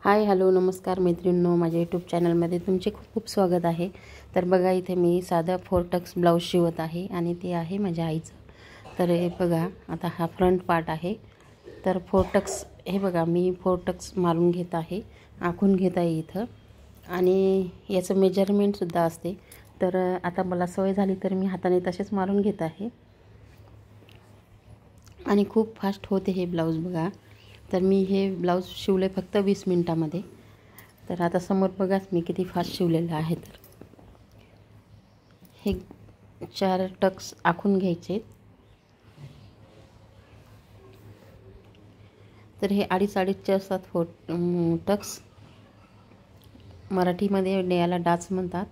Hi hello नमस्कार मैत्रिणींनो, माझ्या यूट्यूब चॅनलमध्ये तुमचे खूप खूप स्वागत आहे। तर बघा, इथे मी साधा 4 टक्स ब्लाऊज शिवत आहे आणि ते आहे माझ्या आईचं। तर हे बघा, आता हा फ्रंट पार्ट आहे। तर 4 टक्स हे बघा, मी 4 टक्स मारून घेत आहे, आखून घेत आहे इथं। आणि याचं मेजरमेंटसुद्धा असते। तर आता मला सवय झाली तर मी हाताने तसेच मारून घेत आहे आणि खूप फास्ट होते हे ब्लाऊज बघा। तर मी हे ब्लाऊज शिवले फक्त 20 मिनिटांमध्ये। तर आता समोर बघाच मी किती फास्ट शिवलेलं आहे। तर हे 4 टक्स आखून घ्यायचे। तर हे अडीच असतात टक्स। मराठीमध्ये याला डाच म्हणतात।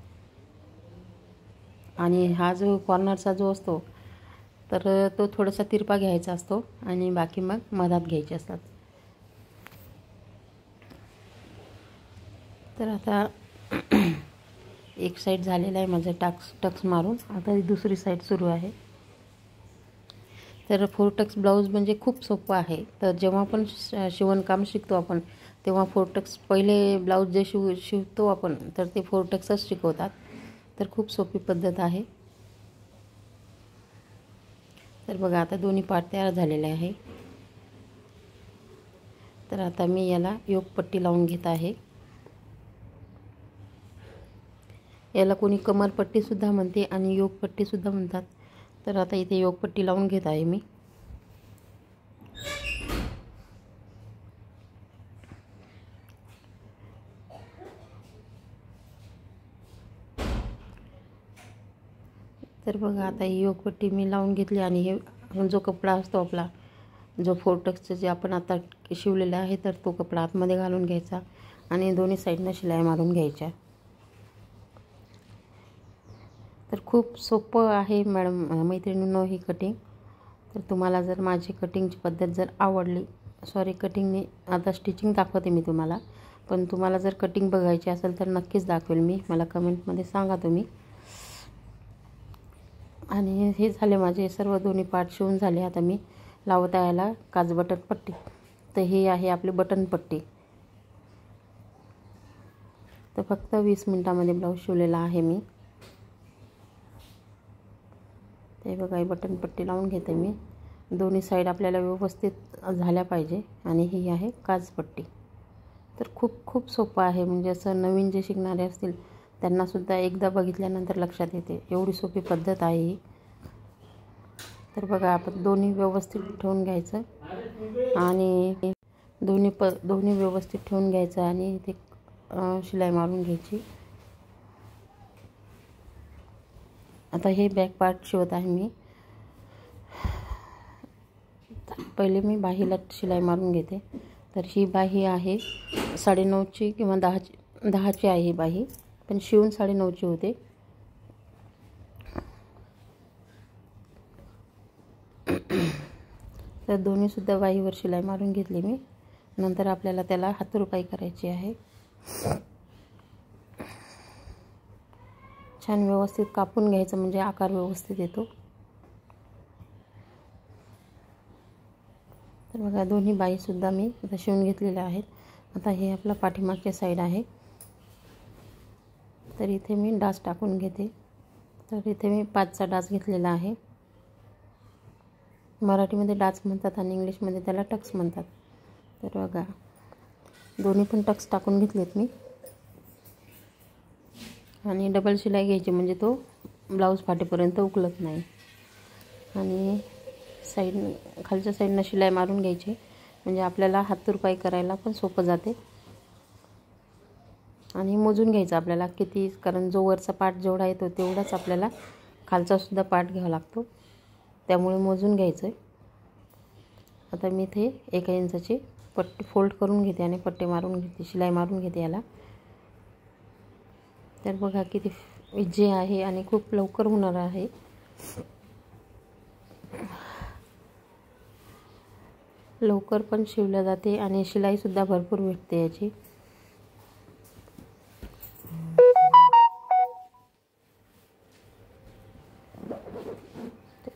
आणि हा जो कॉर्नरचा जो असतो तर तो थोडासा तिरपा घ्यायचा असतो आणि बाकी मग मधात घ्यायचे असतात। तर आता एक साईड झालेला आहे माझं टक्स मारून, आता ही दुसरी साईड सुरू आहे। तर 4 टक्स ब्लाऊज म्हणजे खूप सोपं आहे। तर जेव्हा पण शिवणकाम शिकतो आपण तेव्हा 4 टक्स पहिले ब्लाऊज जे शिवतो आपण तर ते 4 टक्सच शिकवतात। तर खूप सोपी पद्धत आहे। तर बघा, आता दोन्ही पार्ट तयार झालेले आहे। तर आता मी याला योगपट्टी लावून घेत आहे। याला कोणी कमरपट्टीसुद्धा म्हणते आणि योगपट्टीसुद्धा म्हणतात। तर आता इथे योगपट्टी लावून घेत आहे मी। तर बघा, आता ही योगपट्टी मी लावून घेतली आणि हे जो कपडा असतो आपला, जो 4 टक्सचं जे आपण आता शिवलेला आहे, तर तो कपडा आतमध्ये घालून घ्यायचा आणि दोन्ही साईडनं शिलाई मारून घ्यायच्या। तर खूप सोपं आहे मैत्रिणींनो ही कटिंग। तर तुम्हाला जर माझी कटिंगची पद्धत जर आवडली, कटिंगने आता स्टिचिंग दाखवते मी तुम्हाला, पण तुम्हाला जर कटिंग बघायची असेल तर नक्कीच दाखवेल मी, मला कमेंटमध्ये सांगा तुम्ही। आणि हे झाले माझे सर्व दोन्ही पार्ट शिवून झाले। आता मी लावत आहे याला काज बटन पट्टी। तर हे आहे आपली बटन पट्टी। तर फक्त 20 मिनिटांमध्ये ब्लाऊज शिवलेला आहे मी। ते बघा, ही बटन पट्टी लावून घेते मी। दोन्ही साईड आपल्याला व्यवस्थित झाल्या पाहिजे। आणि ही आहे काज पट्टी। तर खूप खूप सोपं आहे, म्हणजे असं नवीन जे शिकणारे असतील त्यांनासुद्धा एकदा बघितल्यानंतर लक्षात येते, एवढी सोपी पद्धत आहे ही। तर बघा, आपण दोन्ही व्यवस्थित ठेवून घ्यायचं आणि दोन्ही व्यवस्थित ठेवून घ्यायचं आणि ते शिलाई मारून घ्यायची। आता हे बॅक पार्ट शिवत आहे मी। पहिले मी बाहीला शिलाई मारून घेते। तर ही बाही आहे 9.5ची किंवा 10ची आहे ही बाही, पण शिवून 9.5ची होते। तर दोन्हीसुद्धा बाहीवर शिलाई मारून घेतली मी। नंतर आपल्याला त्याला हातरुपाई करायची आहे। छान व्यवस्थित कापून घ्यायचं, म्हणजे आकार व्यवस्थित येतो। तर बघा, दोन्ही बाहीसुद्धा मी आता शिवून घेतलेल्या आहेत। आता हे आपला पाठीमागच्या साईड आहे। तर इथे मी डाच टाकून घेते। तर इथे मी 5चा डाच घेतलेला आहे। मराठीमध्ये डाच म्हणतात आणि इंग्लिशमध्ये त्याला टक्स म्हणतात। तर बघा, दोन्ही पण टक्स टाकून घेतलेत मी। आणि डबल शिलाई घ्यायची, म्हणजे तो ब्लाऊज फाटेपर्यंत उकलत नाही। आणि खालच्या साईडनं शिलाई मारून घ्यायची, म्हणजे आपल्याला हातरुपाई करायला पण सोपं जाते। आणि मोजून घ्यायचं आपल्याला किती, कारण जो वरचा पार्ट जेवढा येतो तेवढाच आपल्याला खालचासुद्धा पार्ट घ्यावा लागतो, त्यामुळे मोजून घ्यायचं। आता मी इथे 1 इंचाची पट्टी फोल्ड करून घेते आणि पट्टी मारून घेते, शिलाई मारून घेते याला। तर बघा किती इझी आहे आणि खूप लवकर होणार आहे। लवकर पण शिवल्या जाते आणि शिलाईसुद्धा भरपूर भेटते याची।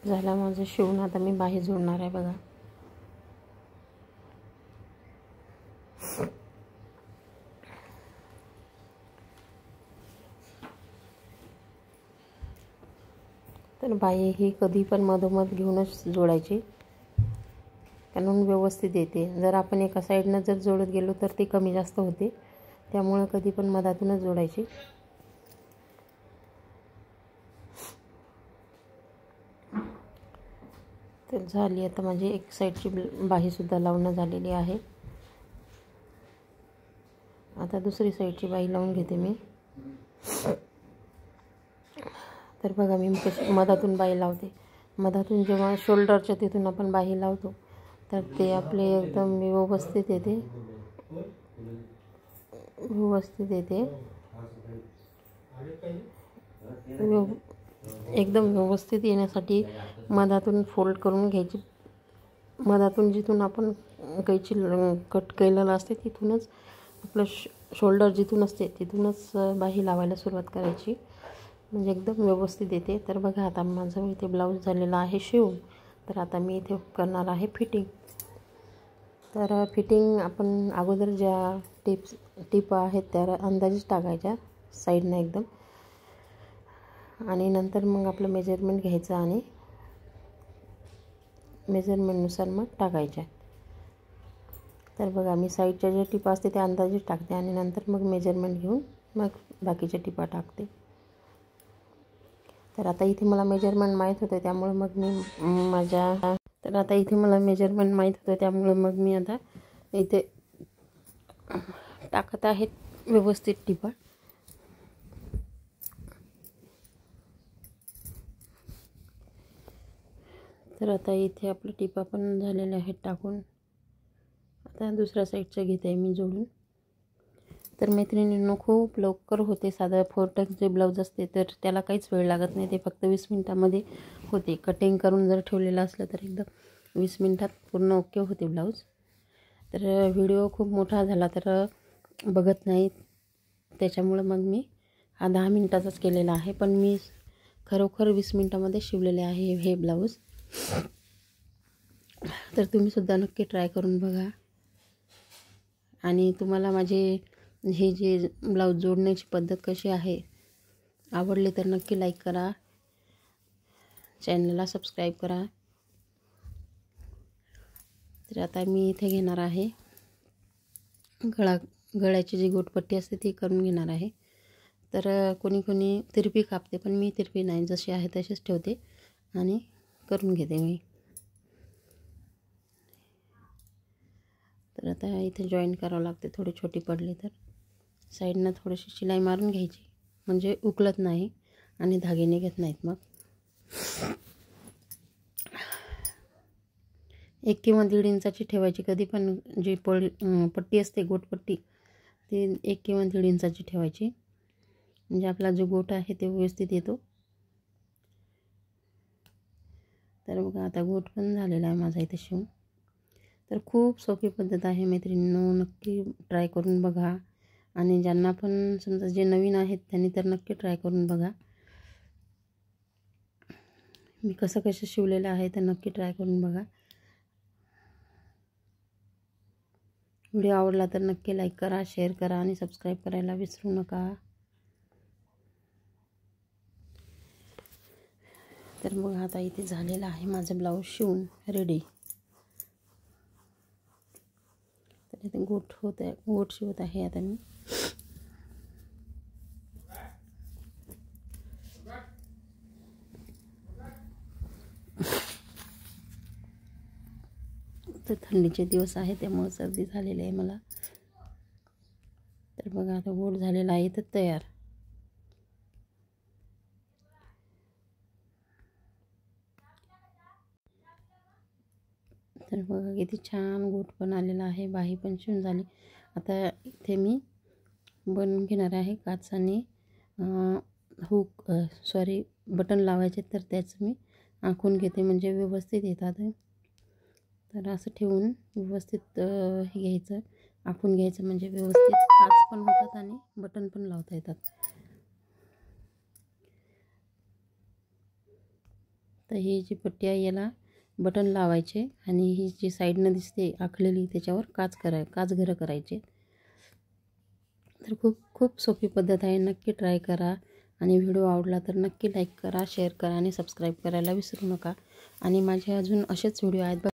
झालं माझं शिवून, आता मी बाही जोडणार आहे बघा। तर बाही ही कधी पण मधोमध घेऊनच जोडायची, कारण व्यवस्थित येते. जर आपण एका साईडनं जर जोडत गेलो तर ती कमी जास्त होते, त्यामुळे कधी पण मधातूनच जोडायची. तर झाली आता माझी एक साईडची बाहीसुद्धा लावणं झालेली आहे. आता दुसरी साईडची बाही लावून घेते मी. तर बघा मी कशी मधातून बाही लावते. मधातून जेव्हा शोल्डरच्या तिथून आपण बाही लावतो तर ते आपले एकदम व्यवस्थित येते, एकदम व्यवस्थित येण्यासाठी मधातून फोल्ड करून घ्यायची. मधातून जिथून आपण कैची कट केलेलं असते तिथूनच आपलं शोल्डर जिथून असते तिथूनच बाही लावायला सुरुवात करायची, म्हणजे एकदम व्यवस्थित येते. तर बघा आता माझं इथे ब्लाऊज झालेला आहे शिवून. तर आता मी इथे करणार आहे फिटिंग. तर फिटिंग आपण अगोदर ज्या टिपा आहेत त्या अंदाजेच टाकायच्या साईडनं एकदम, आणि नंतर मग आपलं मेजरमेंट घ्यायचं आणि मेजरमेंटनुसार मग टाकायच्या. तर बघा मी साईडच्या ज्या टिपा असते त्या अंदाजेच टाकते आणि नंतर मग मेजरमेंट घेऊन मग बाकीच्या टिपा टाकते. तर आता इथे मला मेजरमेंट माहीत होतं त्यामुळे मग मी मग मी आता इथे टाकत आहे व्यवस्थित टिपा. तर आता इथे आपल्या टिपा पण झालेल्या आहेत टाकून. आता दुसऱ्या साईडचं घेते मी जोडून. तर मैत्रिणींनो खूप लवकर होते. साधा 4 टक्सचे ब्लाऊज असते तर त्याला काहीच वेळ लागत नाही, ते फक्त 20 मिनटामध्ये होते. कटिंग करून जर ठेवलेलं असलं तर एकदम 20 मिनटात पूर्ण ओके होते ब्लाऊज. तर व्हिडिओ खूप मोठा झाला तर बघत नाही, त्याच्यामुळं मग मी हा 10 मिनटाचाच केलेला आहे, पण मी खरोखर 20 मिनटामध्ये शिवलेले आहे हे ब्लाऊज. तर तुम्हीसुद्धा नक्की ट्राय करून बघा. आणि तुम्हाला माझे हे जे ब्लाऊज जोडण्याची पद्धत कशी आहे आवडली तर नक्की लाईक करा, चॅनलला सबस्क्राईब करा. तर आता मी इथे घेणार आहे गळ्याची जी गोटपट्टी असते ती करून घेणार आहे. तर कोणी कोणी तिरपी कापते, पण मी तिरपी नाही, जशी आहे तशीच ठेवते आणि करून घेते मी. तर आता इथे जॉईन करावं लागते, थोडी छोटी पडली तर साईडनं थोडीशी शिलाई मारून घ्यायची, म्हणजे उकलत नाही आणि धागे निघत नाहीत. मग 1 किंवा 1.5 इंचाची ठेवायची. कधी पण जी पट्टी असते गोटपट्टी ती 1 किंवा 1.5 इंचाची ठेवायची, म्हणजे आपला जो गोट आहे ते व्यवस्थित येतो. तर बघा आता गोट पण झालेला आहे माझा इथे शिवून. तर खूप सोपी पद्धत आहे मैत्रिणींनो, नक्की ट्राय करून बघा. आणि ज्यांना पण समजा जे नवीन आहेत त्यांनी तर नक्की ट्राय करून बघा. मी कसं शिवलेलं आहे तर नक्की ट्राय करून बघा. व्हिडिओ आवडला तर नक्की लाईक करा, शेअर करा आणि सबस्क्राईब करायला विसरू नका. तर मग आता इथे झालेलं आहे माझं ब्लाऊज शिवून रेडी. तर इथे गोट शिवत आहे आता मी. तर थंडीचे दिवस आहे त्यामुळे सर्दी झालेली आहे मला. तर बघा आता गोट झालेला आहे तर तयार. तर बघा किती छान गोट पण आलेला आहे, बाही पण शिवून झाली. आता इथे मी बनवून घेणार आहे काचाने बटन लावायचे, तर त्याचं मी आखून घेते म्हणजे व्यवस्थित येतात. तर असं ठेवून व्यवस्थित हे घ्यायचं, आखून घ्यायचं, म्हणजे व्यवस्थित काच पण होतात आणि बटन पण लावता येतात. तर ही जी पट्टी आहे याला बटन लावायचे आणि ही जी साईडनं दिसते आखलेली त्याच्यावर काच घरं करायचे. तर खूप खूप सोपी पद्धत आहे, नक्की ट्राय करा आणि व्हिडिओ आवडला तर नक्की लाईक करा, शेअर करा आणि सबस्क्राईब करायला विसरू नका. आणि माझे अजून असेच व्हिडिओ आहेत